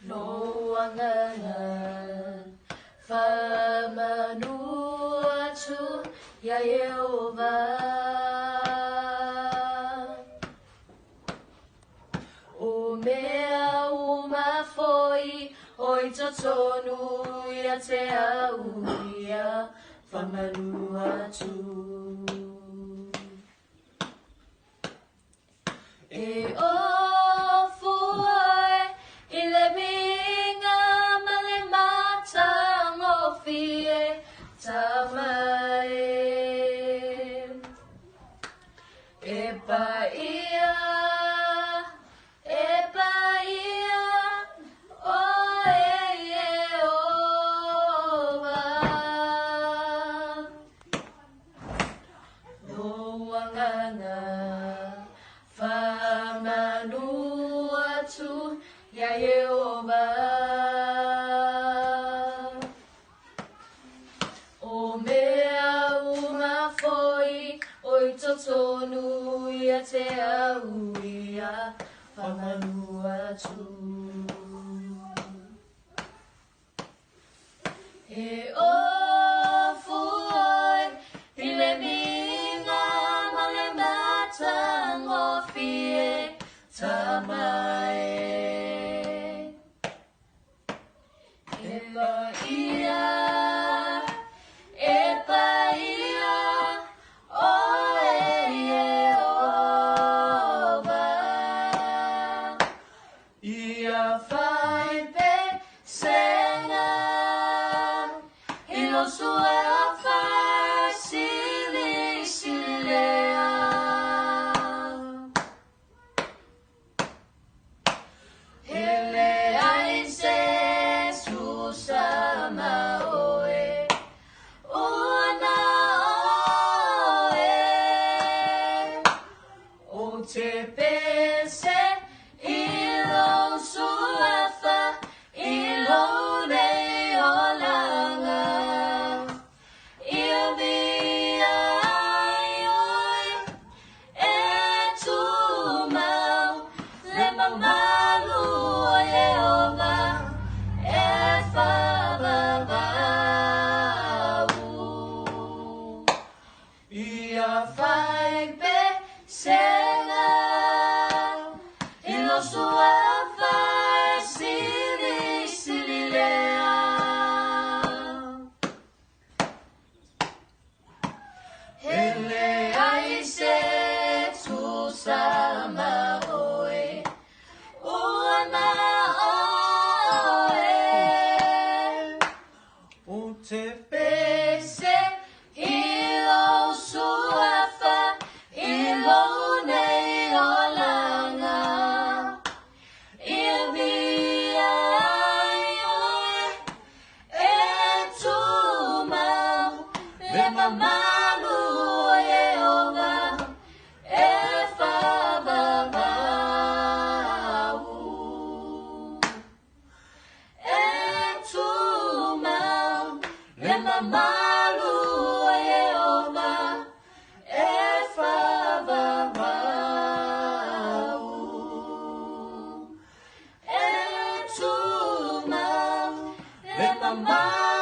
Lo'u Agaga Whamanuatu ya Yehova O mea umafoi oi totonu ya te auia Whamanuatu E ofu ai I le minga male mata ngofie tamae E paia Whamanuatu ya Yehova O mea umafoi oi totonu ya te auia Whamanuatu E ofu oi I le minga male mata ngofie tamae E paia o e Yehova Ia whai pe senga I lo sua whai sili silea Hele ai se susama oe Ona oe O te pese I lo suafa I lo nei o langa Ia via ai oe E tu mau Le mamalu o Yehova E whavavau Ia whai pe senga I lo sua whai sili sili lea Hele ai se tu sama oe Ona oe O te pese I lo suafa I lo nei o langa Ia via ai oe E tu mau Le mamalu o Yehova E whavavau E tu mau Le mamalu o Yehova E whavavau E tu mau Le mamalu